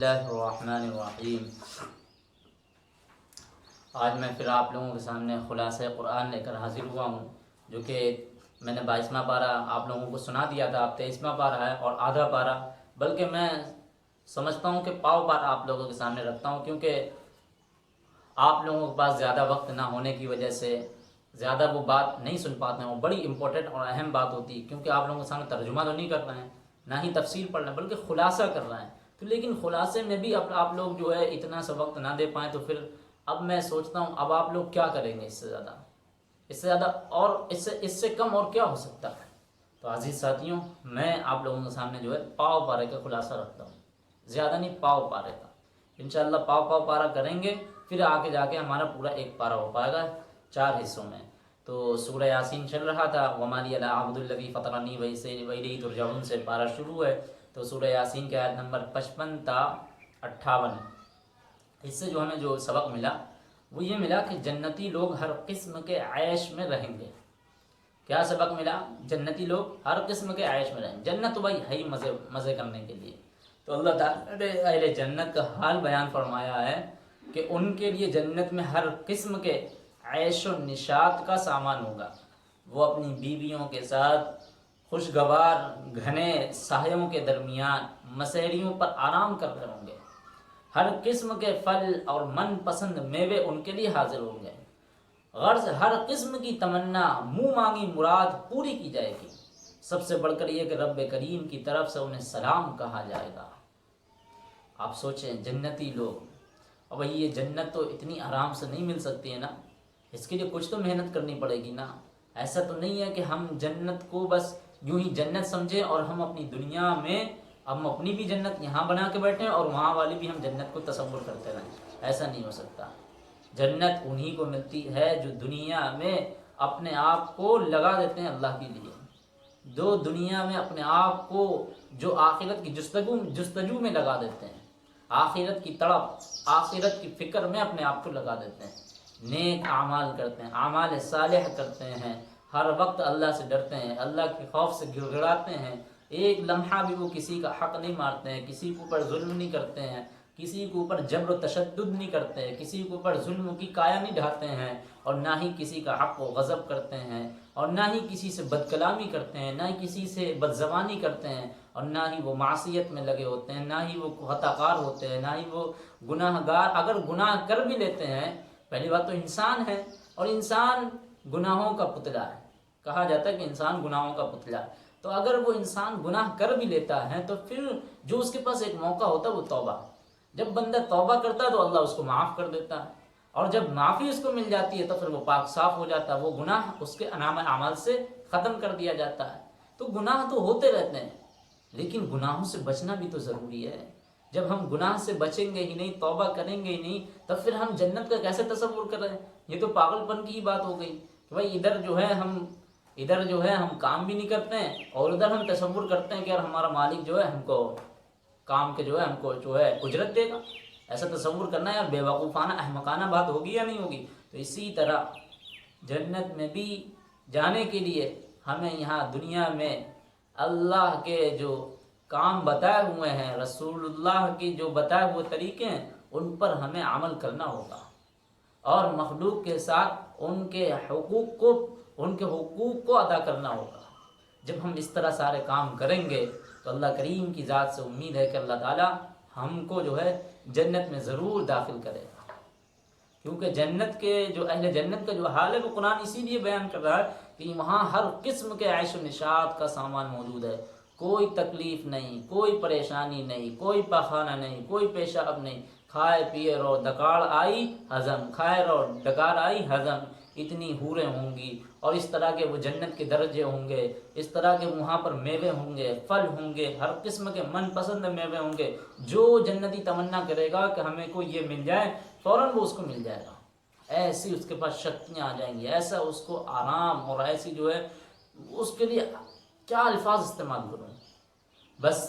اللہ الرحمن الرحیم۔ آج میں پھر آپ لوگوں کے سامنے خلاصہ قرآن لے کر حاضر ہوا ہوں، جو کہ میں نے 22واں پارہ آپ لوگوں کو سنا دیا تھا، اب 23واں پارہ ہے اور آدھا پارہ، بلکہ میں سمجھتا ہوں کہ پاؤ پارہ آپ لوگوں کے سامنے رکھتا ہوں، کیونکہ آپ لوگوں کے پاس زیادہ وقت نہ ہونے کی وجہ سے زیادہ وہ بات نہیں سن پاتے ہیں۔ وہ بڑی امپورٹنٹ اور اہم بات ہوتی ہے، کیونکہ آپ لوگوں کے سامنے ترجمہ تو نہیں کر رہے ہیں، نہ ہی تفسیر پڑھ رہے ہیں، بلکہ خلاصہ کر رہے ہیں۔ تو لیکن خلاصے میں بھی اب آپ لوگ جو ہے اتنا سا وقت نہ دے پائیں، تو پھر اب میں سوچتا ہوں اب آپ لوگ کیا کریں گے اس سے زیادہ اور اس سے کم اور کیا ہو سکتا ہے۔ تو عزیز ساتھیوں، میں آپ لوگوں کے سامنے جو ہے پاؤ پارے کا خلاصہ رکھتا ہوں، زیادہ نہیں، پاؤ پارے کا۔ انشاءاللہ پاؤ پارہ کریں گے، پھر آگے جا کے ہمارا پورا ایک پارہ ہو پائے گا 4 حصوں میں۔ تو سورہ یاسین چل رہا تھا، وَمَا لِيَ لَا أَعْبُدُ الَّذِي فَطَرَنِي وَإِلَيْهِ تُرْجَعُونَ سے پارہ شروع ہے۔ تو سورہ یاسین کے آیت نمبر 55 تا 58، اس سے جو ہمیں جو سبق ملا وہ یہ ملا کہ جنتی لوگ ہر قسم کے عیش میں رہیں گے۔ کیا سبق ملا؟ جنتی لوگ ہر قسم کے عیش میں رہیں گے۔ جنت تو بھائی ہے ہی مزے کرنے کے لیے۔ تو اللہ تعالیٰ نے اہل جنت کا حال بیان فرمایا ہے کہ ان کے لیے جنت میں ہر قسم کے عیش و نشاط کا سامان ہوگا۔ وہ اپنی بیویوں کے ساتھ خوشگوار گھنے سایوں کے درمیان مسحریوں پر آرام کر رہے ہوں گے۔ ہر قسم کے پھل اور من پسند میوے ان کے لیے حاضر ہوں گے۔ غرض ہر قسم کی تمنا، منہ مانگی مراد پوری کی جائے گی۔ سب سے بڑھ کر یہ کہ رب کریم کی طرف سے انہیں سلام کہا جائے گا۔ آپ سوچیں جنتی لوگ، اور بھائی یہ جنت تو اتنی آرام سے نہیں مل سکتی ہے نا، اس کے لیے کچھ تو محنت کرنی پڑے گی نا۔ ایسا تو نہیں ہے کہ ہم جنت کو بس یوں ہی جنت سمجھیں اور ہم اپنی دنیا میں ہم اپنی بھی جنت یہاں بنا کے بیٹھیں اور وہاں والی بھی ہم جنت کو تصور کرتے رہیں۔ ایسا نہیں ہو سکتا۔ جنت انہی کو ملتی ہے جو دنیا میں اپنے آپ کو لگا دیتے ہیں اللہ کے لیے، جو دنیا میں اپنے آپ کو جو آخرت کی جستجو میں لگا دیتے ہیں، آخرت کی تڑپ، آخرت کی فکر میں اپنے آپ کو لگا دیتے ہیں، نیک اعمال کرتے ہیں، اعمال صالح کرتے ہیں، ہر وقت اللہ سے ڈرتے ہیں، اللہ کے خوف سے گڑ گڑاتے ہیں، ایک لمحہ بھی وہ کسی کا حق نہیں مارتے ہیں، کسی کے اوپر ظلم نہیں کرتے ہیں، کسی کے اوپر جبر و تشدد نہیں کرتے ہیں، کسی کے اوپر ظلم کی کایا نہیں ڈھاتے ہیں، اور نہ ہی کسی کا حق و غضب کرتے ہیں، اور نہ ہی کسی سے بد کلامی کرتے ہیں، نہ ہی کسی سے بد زبانی کرتے ہیں، اور نہ ہی وہ معصیت میں لگے ہوتے ہیں، نہ ہی وہ خطا کار ہوتے ہیں، نہ ہی وہ گناہ گار۔ اگر گناہ کر بھی لیتے ہیں، پہلی بات تو انسان ہے، اور انسان گناہوں کا پتلا ہے، کہا جاتا ہے کہ انسان گناہوں کا پتلا ہے۔ تو اگر وہ انسان گناہ کر بھی لیتا ہے تو پھر جو اس کے پاس ایک موقع ہوتا ہے وہ توبہ۔ جب بندہ توبہ کرتا ہے تو اللہ اس کو معاف کر دیتا ہے، اور جب معافی اس کو مل جاتی ہے تو پھر وہ پاک صاف ہو جاتا ہے، وہ گناہ اس کے نامہ اعمال سے ختم کر دیا جاتا ہے۔ تو گناہ تو ہوتے رہتے ہیں، لیکن گناہوں سے بچنا بھی تو ضروری ہے۔ جب ہم گناہ سے بچیں گے ہی نہیں، توبہ کریں گے ہی نہیں، تب پھر ہم جنت کا کیسے تصور کر رہے ہیں؟ یہ تو پاگل پن کی ہی بات ہو گئی کہ بھائی ادھر جو ہے ہم کام بھی نہیں کرتے ہیں، اور ادھر ہم تصور کرتے ہیں کہ یار ہمارا مالک جو ہے ہم کو کام کے ہم کو اجرت دے گا۔ ایسا تصور کرنا یار بے وقوفانہ احمقانہ بات ہوگی یا نہیں ہوگی؟ تو اسی طرح جنت میں بھی جانے کے لیے ہمیں یہاں دنیا میں اللہ کے جو کام بتائے ہوئے ہیں، رسول اللہ کی جو بتائے ہوئے طریقے ہیں، ان پر ہمیں عمل کرنا ہوگا، اور مخلوق کے ساتھ ان کے حقوق کو ادا کرنا ہوگا۔ جب ہم اس طرح سارے کام کریں گے تو اللہ کریم کی ذات سے امید ہے کہ اللہ تعالیٰ ہم کو جنت میں ضرور داخل کرے گا، کیونکہ جنت کے اہل جنت کا جو حال ہے وہ قرآن اسی لیے بیان کر رہا ہے کہ وہاں ہر قسم کے عیش و نشاط کا سامان موجود ہے، کوئی تکلیف نہیں، کوئی پریشانی نہیں، کوئی پخانہ نہیں، کوئی پیشاب نہیں، کھائے پیے رہو، ڈکار آئی ہضم، کھائے رہو ڈکار آئی ہضم۔ اتنی حوریں ہوں گی، اور اس طرح کے وہ جنت کے درجے ہوں گے، اس طرح کے وہاں پر میوے ہوں گے، پھل ہوں گے، ہر قسم کے من پسند میوے ہوں گے۔ جو جنتی تمنا کرے گا کہ ہمیں کو یہ مل جائے، فوراً وہ اس کو مل جائے گا۔ ایسی اس کے پاس شکتیاں آ جائیں گی، ایسا اس کو آرام، اور ایسی اس کے لیے کیا الفاظ استعمال کروں، بس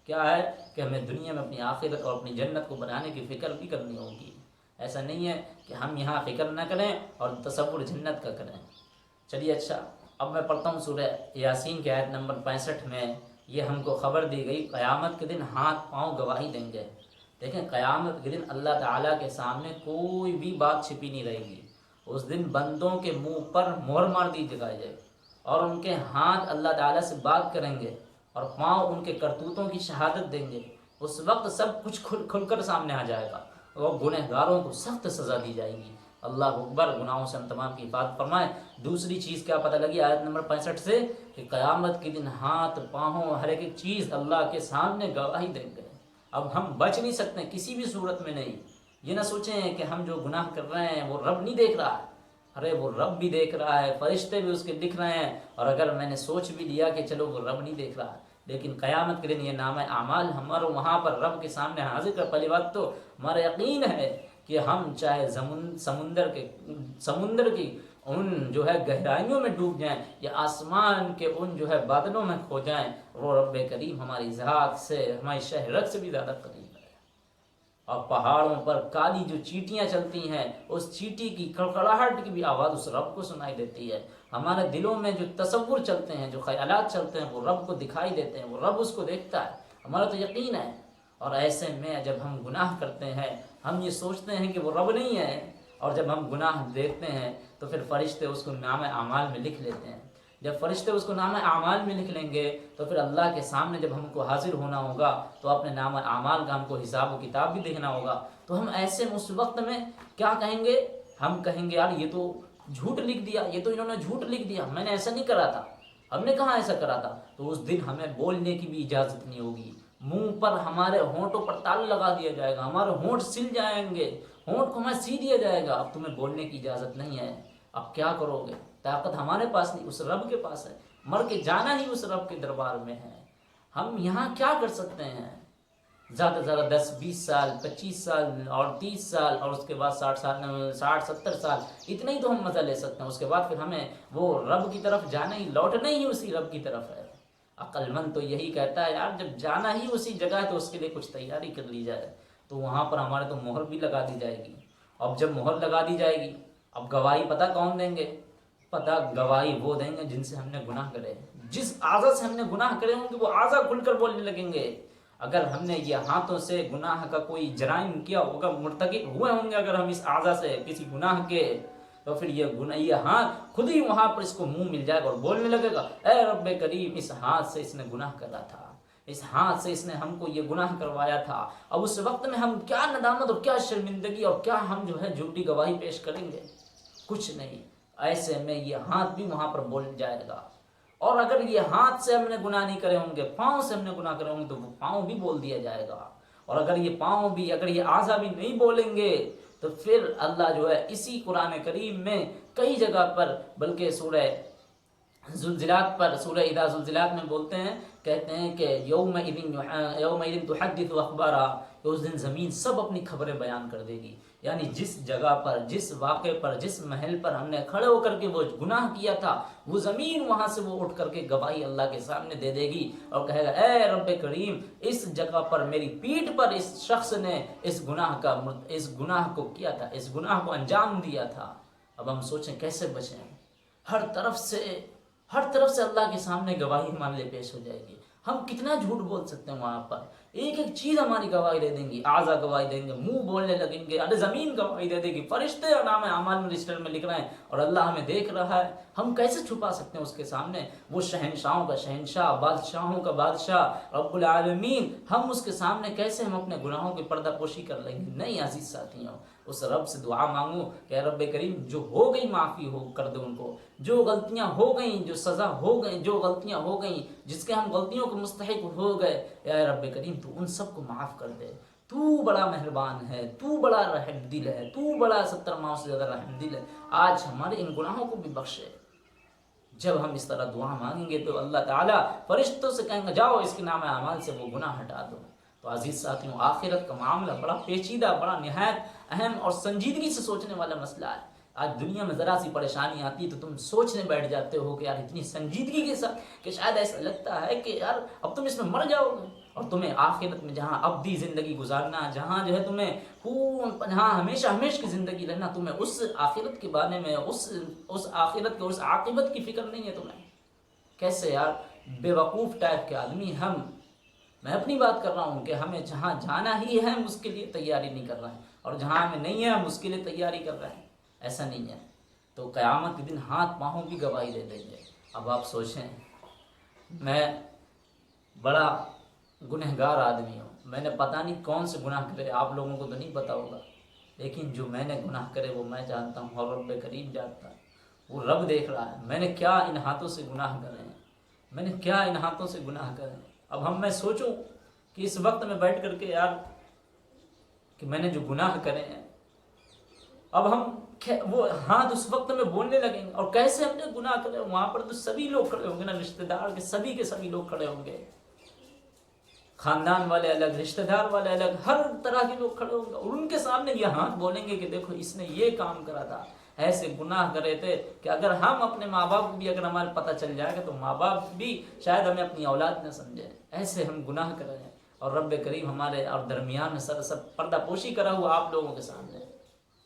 کیا ہے کہ ہمیں دنیا میں اپنی آخرت اور اپنی جنت کو بنانے کی فکر بھی کرنی ہوگی۔ ایسا نہیں ہے کہ ہم یہاں فکر نہ کریں اور تصور جنت کا کریں۔ چلیے اچھا، اب میں پڑھتا ہوں سورہ یاسین کے آیت نمبر 65 میں یہ ہم کو خبر دی گئی، قیامت کے دن ہاتھ پاؤں گواہی دیں گے۔ دیکھیں قیامت کے دن اللہ تعالیٰ کے سامنے کوئی بھی بات چھپی نہیں رہے گی. اس دن بندوں کے منہ پر مہر مار دی جائے اور ان کے ہاتھ اللہ تعالیٰ سے بات کریں گے اور پاؤں ان کے کرتوتوں کی شہادت دیں گے. اس وقت سب کچھ کھل کر سامنے آ جائے گا اور گنہگاروں کو سخت سزا دی جائے گی. اللہ اکبر، گناہوں سے ہم تمام کی حفاظت فرمائے. دوسری چیز کیا پتہ لگی آیت نمبر 65 سے کہ قیامت کے دن ہاتھ پاؤں ہر ایک چیز اللہ کے سامنے گواہی دیں گے. اب ہم بچ نہیں سکتے کسی بھی صورت میں. نہیں یہ نہ سوچیں کہ ہم جو گناہ کر رہے ہیں وہ رب نہیں دیکھ رہا ہے. ارے وہ رب بھی دیکھ رہا ہے، فرشتے بھی اس کے دکھ رہے ہیں. اور اگر میں نے سوچ بھی لیا کہ چلو وہ رب نہیں دیکھ رہا ہے، لیکن قیامت کے دن یہ نامہ اعمال ہمارا وہاں پر رب کے سامنے حاضر کر. پہلی بات تو ہمارا یقین ہے کہ ہم چاہے سمندر کی ان جو ہے گہرائیوں میں ڈوب جائیں یا آسمان کے ان جو ہے بادلوں میں کھو جائیں، وہ رب کریم ہماری ذات سے، ہماری شہرت سے بھی زیادہ قریب ہے. اور پہاڑوں پر کالی جو چیٹیاں چلتی ہیں، اس چیٹی کی کڑکڑاہٹ کی بھی آواز اس رب کو سنائی دیتی ہے. ہمارے دلوں میں جو تصور چلتے ہیں، جو خیالات چلتے ہیں، وہ رب کو دکھائی دیتے ہیں، وہ رب اس کو دیکھتا ہے. ہمارا تو یقین ہے. اور ایسے میں جب ہم گناہ کرتے ہیں ہم یہ سوچتے ہیں کہ وہ رب نہیں ہے، اور جب ہم گناہ دیکھتے ہیں تو پھر فرشتے اس کو نام اعمال میں لکھ لیتے ہیں. جب فرشتے اس کو نام اعمال میں لکھ لیں گے تو پھر اللہ کے سامنے جب ہم کو حاضر ہونا ہوگا تو اپنے نام اعمال کا ہم کو حساب و کتاب بھی دیکھنا ہوگا. تو ہم ایسے میں اس وقت میں کیا کہیں گے؟ ہم کہیں گے یار یہ تو جھوٹ لکھ دیا، یہ تو انہوں نے جھوٹ لکھ دیا، میں نے ایسا نہیں کرا تھا، ہم نے کہاں ایسا کرا تھا. تو اس دن ہمیں بولنے کی بھی اجازت نہیں ہوگی. منہ پر ہمارے ہونٹوں پر تالا لگا دیا جائے گا، ہمارے ہونٹ سل جائیں گے، ہونٹ کو ہمیں سی دیا جائے گا. اب تمہیں بولنے کی اجازت نہیں ہے. اب کیا کرو گے؟ طاقت ہمارے پاس نہیں، اس رب کے پاس ہے. مر کے جانا ہی اس رب کے دربار میں ہے. ہم یہاں کیا کر سکتے ہیں؟ زیادہ سے زیادہ 10-20 سال، 25 سال اور 30 سال اور اس کے بعد 60-70 سال، اتنے ہی تو ہم مزہ لے سکتے ہیں. اس کے بعد پھر ہمیں وہ رب کی طرف جانا ہی، لوٹنا ہی اسی رب کی طرف ہے. عقل مند تو یہی کہتا ہے یار جب جانا ہی اسی جگہ ہے تو اس کے لیے کچھ تیاری کر لی جائے. تو وہاں پر ہمارے تو مہر بھی لگا دی جائے گی. اب جب مہر لگا دی جائے گی، اب گواہی پتہ کون دیں گے؟ پتہ گواہی وہ دیں گے جن سے ہم نے گناہ کرے. جس اعضا سے ہم نے گناہ کرے ہوں گے وہ اعضا کھل کر بولنے لگیں گے. اگر ہم نے یہ ہاتھوں سے گناہ کا کوئی جرائم کیا ہوگا، مرتکب ہوئے ہوں گے اگر ہم اس اعضا سے کسی گناہ کے، تو پھر یہ ہاتھ خود ہی وہاں پر اس کو منہ مل جائے گا اور بولنے لگے گا اے رب کریم اس ہاتھ سے اس نے گناہ کرا تھا، اس ہاتھ سے اس نے ہم کو یہ گناہ کروایا تھا. اب اس وقت میں ہم کیا ندامت اور کیا شرمندگی اور کیا ہم جو ہے جھوٹی گواہی پیش کریں گے؟ کچھ نہیں. ایسے میں یہ ہاتھ بھی وہاں پر بول جائے گا. اور اگر یہ ہاتھ سے ہم نے گناہ نہیں کرے ہوں گے، پاؤں سے ہم نے گناہ کرے ہوں گے، تو وہ پاؤں بھی بول دیا جائے گا. اور اگر یہ پاؤں بھی، اگر یہ اعضا بھی نہیں بولیں گے تو پھر اللہ جو ہے اسی قرآن کریم میں کئی جگہ پر، بلکہ سورہ زلزلات پر، سورہ اذا زلزلات میں بولتے ہیں، کہتے ہیں کہ یومئذ تحدث اخبارا، کہ اس دن زمین سب اپنی خبریں بیان کر دے گی. یعنی جس جگہ پر، جس واقعے پر، جس محل پر ہم نے کھڑے ہو کر کے وہ گناہ کیا تھا، وہ زمین وہاں سے وہ اٹھ کر کے گواہی اللہ کے سامنے دے دے گی اور کہے گا اے رب کریم اس جگہ پر میری پیٹھ پر اس شخص نے اس گناہ کو کیا تھا، اس گناہ کو انجام دیا تھا. اب ہم سوچیں کیسے بچیں؟ ہر طرف سے اللہ کے سامنے گواہی ہمارے لیے پیش ہو جائے گی. ہم کتنا جھوٹ بول سکتے ہیں وہاں پر؟ ایک ایک چیز ہماری گواہی دے دیں گی. اعضا گواہی دیں گے، منہ بولنے لگیں گے، ارے زمین گواہی دے دے گی، فرشتے اور نام اعمال میں رجسٹر میں لکھ رہے ہیں اور اللہ ہمیں دیکھ رہا ہے. ہم کیسے چھپا سکتے ہیں اس کے سامنے؟ وہ شہنشاہوں کا شہنشاہ، بادشاہوں کا بادشاہ رب العالمین، ہم اس کے سامنے کیسے ہم اپنے گناہوں کی پردہ پوشی کر لیں گے؟ نہیں عزیز ساتھیوں، اس رب سے دعا مانگو کہ اے رب کریم جو ہو گئی معافی ہو کر دو ان کو، جو غلطیاں ہو گئیں، جو سزا ہو گئی، جو غلطیاں ہو گئیں جس کے ہم غلطیوں کے مستحق ہو گئے، اے رب کریم تو ان سب کو معاف کر دے. تو بڑا مہربان ہے، تو بڑا رحم دل ہے، تو بڑا 70 ماؤں سے زیادہ رحم دل ہے. آج ہمارے ان گناہوں کو بھی بخشے. جب ہم اس طرح دعا مانگیں گے تو اللہ تعالیٰ فرشتوں سے کہیں گے جاؤ اس کے نام اعمال سے وہ گناہ ہٹا دو. تو عزیز ساتھیوں، آخرت کا معاملہ بڑا پیچیدہ، بڑا نہایت اہم اور سنجیدگی سے سوچنے والا مسئلہ ہے. آج دنیا میں ذرا سی پریشانی آتی ہے تو تم سوچنے بیٹھ جاتے ہو کہ یار اتنی سنجیدگی کے ساتھ، کہ شاید ایسا لگتا ہے کہ یار اب تم اس میں مر جاؤ گے اور تمہیں آخرت میں جہاں ابدی زندگی گزارنا، جہاں جو ہے تمہیں جہاں ہمیشہ کی زندگی رہنا، تمہیں اس آخرت کے بارے میں، اس آخرت کے اس عاقبت کی فکر نہیں ہے تمہیں. کیسے یار بے وقوف ٹائپ کے آدمی ہم. میں اپنی بات کر رہا ہوں کہ ہمیں جہاں جانا ہی ہے ہم اس کے لیے تیاری نہیں کر رہے ہیں، اور جہاں ہمیں نہیں ہے ہم اس کے لیے تیاری کر رہے ہیں، ایسا نہیں ہے تو قیامت کے دن ہاتھ پاؤں کی گواہی دے دیں گے۔ اب آپ سوچیں، میں بڑا گنہگار آدمی ہوں، میں نے پتہ نہیں کون سے گناہ کرے، آپ لوگوں کو تو نہیں پتہ ہوگا، لیکن جو میں نے گناہ کرے وہ میں جانتا ہوں اور رب کریم جانتا ہے، وہ رب دیکھ رہا ہے میں نے کیا ان ہاتھوں سے گناہ کرے ہیں، میں نے کیا ان ہاتھوں سے گناہ کرے ہیں۔ اب میں سوچوں کہ اس وقت میں بیٹھ کر کے یار کہ میں نے جو گناہ کرے ہیں، اب وہ ہاتھ اس وقت میں بولنے لگیں گے، اور کیسے ہم نے گناہ کرے، وہاں پر تو سبھی لوگ کھڑے ہوں گے نا، رشتہ دار کے سبھی لوگ کھڑے ہوں گے، خاندان والے الگ، رشتہ دار والے الگ، ہر طرح کے لوگ کھڑے ہوں گے، اور ان کے سامنے یہ ہاتھ بولیں گے کہ دیکھو اس نے یہ کام کرا تھا، ایسے گناہ کرے تھے کہ اگر ہم اپنے ماں باپ کو بھی اگر ہمارے پتہ چل جائے گا تو ماں باپ بھی شاید ہمیں اپنی اولاد نہ سمجھے، ایسے ہم گناہ کر رہے ہیں، اور رب کریم ہمارے اور درمیان میں سب پردہ پوشی کرا ہوا آپ لوگوں کے سامنے،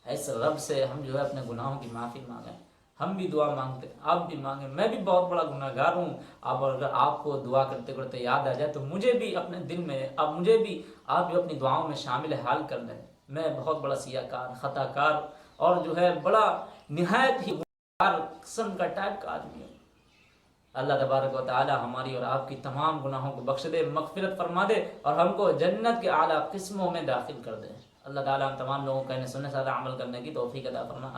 ایسے رب سے ہم جو ہے اپنے گناہوں کی معافی مانگیں، ہم بھی دعا مانگتے ہیں، آپ بھی مانگیں، میں بھی بہت بڑا گناہ گار ہوں، اب اگر آپ کو دعا کرتے کرتے یاد آ جائے تو مجھے بھی اپنے دل میں، اب مجھے بھی آپ جو اپنی دعاؤں میں شامل حال کر لیں، میں بہت بڑا سیاہ کار، خطا کار، اور جو ہے بڑا نہایت ہی گنہگار قسم کا ٹائپ کا آدمی ہوں۔ اللہ تبارک و تعالی ہماری اور آپ کی تمام گناہوں کو بخش دے، مغفرت فرما دے، اور ہم کو جنت کے اعلیٰ قسموں میں داخل کر دے۔ اللہ تعالی ہم تمام لوگوں کو کہنے سننے سے عمل کرنے کی توفیق عطا فرما۔